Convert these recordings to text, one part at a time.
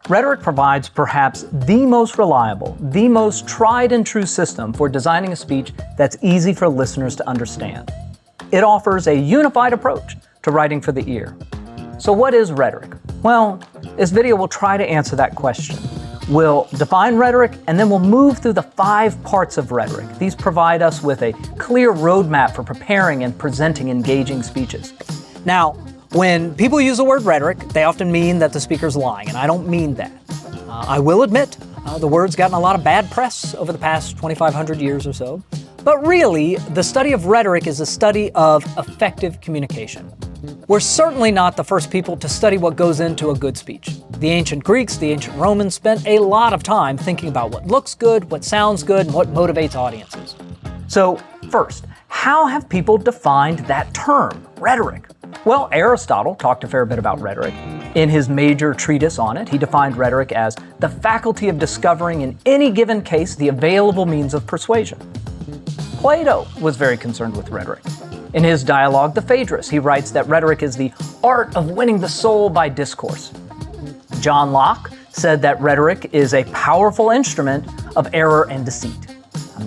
Rhetoric provides perhaps the most reliable, the most tried and true system for designing a speech that's easy for listeners to understand. It offers a unified approach to writing for the ear. So what is rhetoric? Well, this video will try to answer that question. We'll define rhetoric, and then we'll move through the 5 parts of rhetoric. These provide us with a clear roadmap for preparing and presenting engaging speeches. Now, when people use the word rhetoric, they often mean that the speaker's lying, and I don't mean that. I will admit, the word's gotten a lot of bad press over the past 2,500 years or so. But really, the study of rhetoric is a study of effective communication. We're certainly not the first people to study what goes into a good speech. The ancient Greeks, the ancient Romans spent a lot of time thinking about what looks good, what sounds good, and what motivates audiences. So first, how have people defined that term, rhetoric? Well, Aristotle talked a fair bit about rhetoric. In his major treatise on it, he defined rhetoric as the faculty of discovering in any given case the available means of persuasion. Plato was very concerned with rhetoric. In his dialogue, The Phaedrus, he writes that rhetoric is the art of winning the soul by discourse. John Locke said that rhetoric is a powerful instrument of error and deceit.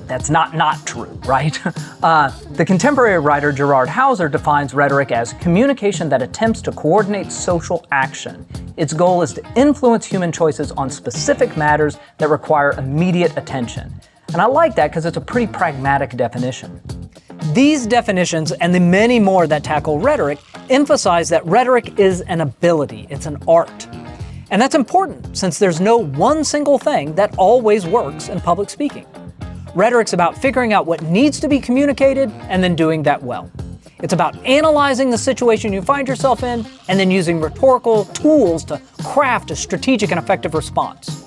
That's not true, right? The contemporary writer Gerard Hauser defines rhetoric as communication that attempts to coordinate social action. Its goal is to influence human choices on specific matters that require immediate attention. And I like that because it's a pretty pragmatic definition. These definitions and the many more that tackle rhetoric emphasize that rhetoric is an ability, it's an art. And that's important since there's no one single thing that always works in public speaking. Rhetoric's about figuring out what needs to be communicated and then doing that well. It's about analyzing the situation you find yourself in and then using rhetorical tools to craft a strategic and effective response.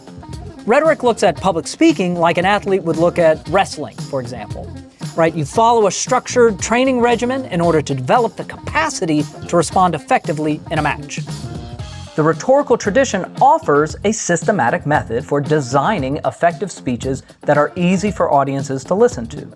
Rhetoric looks at public speaking like an athlete would look at wrestling, for example. Right? You follow a structured training regimen in order to develop the capacity to respond effectively in a match. The rhetorical tradition offers a systematic method for designing effective speeches that are easy for audiences to listen to.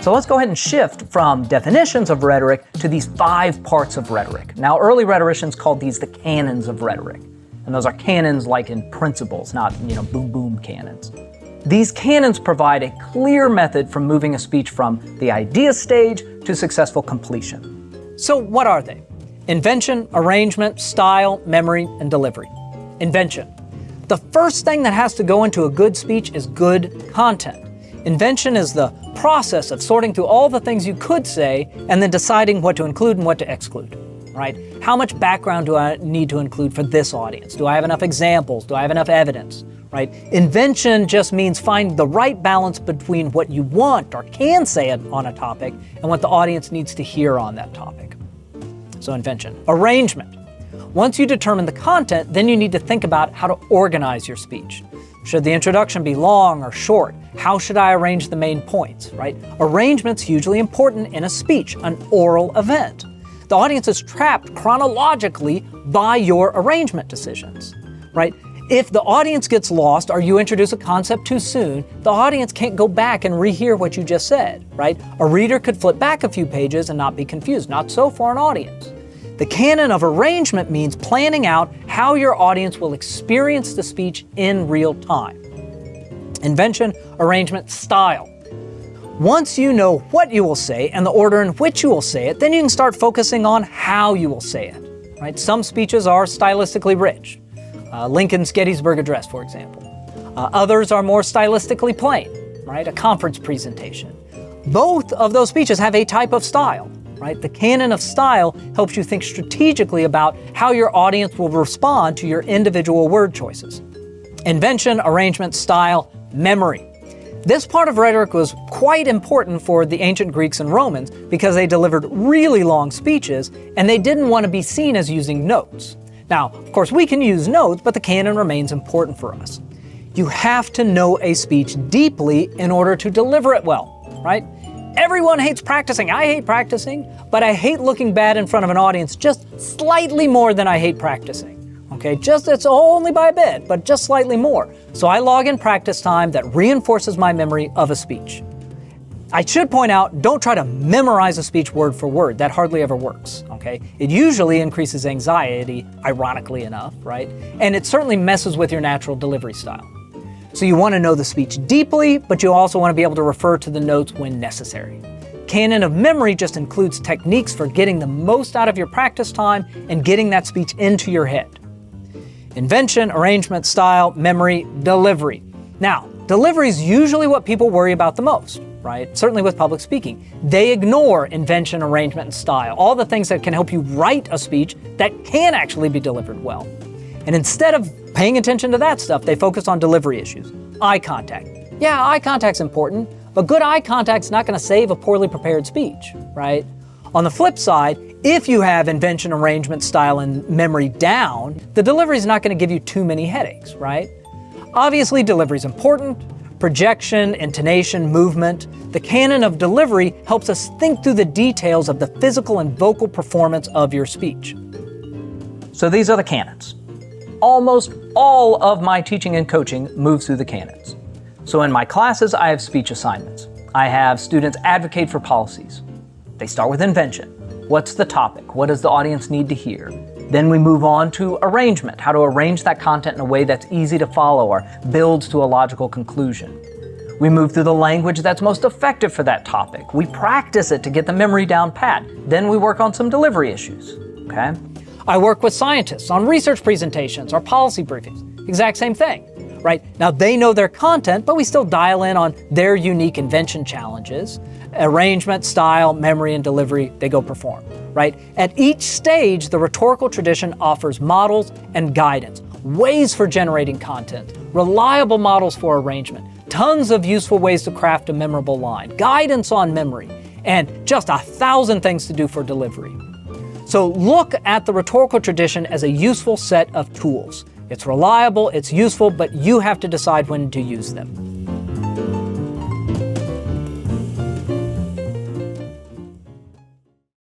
So let's go ahead and shift from definitions of rhetoric to these 5 parts of rhetoric. Now, early rhetoricians called these the canons of rhetoric. And those are canons like in principles, not, boom boom canons. These canons provide a clear method for moving a speech from the idea stage to successful completion. So what are they? Invention, arrangement, style, memory, and delivery. Invention. The first thing that has to go into a good speech is good content. Invention is the process of sorting through all the things you could say and then deciding what to include and what to exclude. Right? How much background do I need to include for this audience? Do I have enough examples? Do I have enough evidence? Right? Invention just means finding the right balance between what you want or can say on a topic and what the audience needs to hear on that topic. So invention. Arrangement. Once you determine the content, then you need to think about how to organize your speech. Should the introduction be long or short? How should I arrange the main points, right? Arrangement's hugely important in a speech, an oral event. The audience is trapped chronologically by your arrangement decisions, right? If the audience gets lost or you introduce a concept too soon, the audience can't go back and rehear what you just said, right? A reader could flip back a few pages and not be confused. Not so for an audience. The canon of arrangement means planning out how your audience will experience the speech in real time. Invention, arrangement, style. Once you know what you will say and the order in which you will say it, then you can start focusing on how you will say it, right? Some speeches are stylistically rich. Lincoln's Gettysburg Address, for example. Others are more stylistically plain, right? A conference presentation. Both of those speeches have a type of style, right? The canon of style helps you think strategically about how your audience will respond to your individual word choices. Invention, arrangement, style, memory. This part of rhetoric was quite important for the ancient Greeks and Romans because they delivered really long speeches and they didn't want to be seen as using notes. Now, of course, we can use notes, but the canon remains important for us. You have to know a speech deeply in order to deliver it well, right? Everyone hates practicing. I hate practicing, but I hate looking bad in front of an audience just slightly more than I hate practicing. Okay, it's only by a bit, but just slightly more. So I log in practice time that reinforces my memory of a speech. I should point out, don't try to memorize a speech word for word. That hardly ever works, okay? It usually increases anxiety, ironically enough, right? And it certainly messes with your natural delivery style. So you want to know the speech deeply, but you also want to be able to refer to the notes when necessary. Canon of memory just includes techniques for getting the most out of your practice time and getting that speech into your head. Invention, arrangement, style, memory, delivery. Now, delivery is usually what people worry about the most, right? Certainly with public speaking. They ignore invention, arrangement, and style, all the things that can help you write a speech that can actually be delivered well. And instead of paying attention to that stuff, they focus on delivery issues. Eye contact. Yeah, eye contact's important, but good eye contact's not going to save a poorly prepared speech, right? On the flip side, if you have invention, arrangement, style, and memory down, the delivery is not going to give you too many headaches, right? Obviously, delivery is important. Projection, intonation, movement. The canon of delivery helps us think through the details of the physical and vocal performance of your speech. So these are the canons. Almost all of my teaching and coaching moves through the canons. So in my classes, I have speech assignments. I have students advocate for policies. They start with invention. What's the topic? What does the audience need to hear? Then we move on to arrangement, how to arrange that content in a way that's easy to follow or builds to a logical conclusion. We move through the language that's most effective for that topic. We practice it to get the memory down pat. Then we work on some delivery issues, okay? I work with scientists on research presentations or policy briefings. Exact same thing, right? Now they know their content, but we still dial in on their unique invention challenges. Arrangement, style, memory, and delivery, they go perform, right? At each stage, the rhetorical tradition offers models and guidance, ways for generating content, reliable models for arrangement, tons of useful ways to craft a memorable line, guidance on memory, and just 1,000 things to do for delivery. So look at the rhetorical tradition as a useful set of tools. It's reliable, it's useful, but you have to decide when to use them.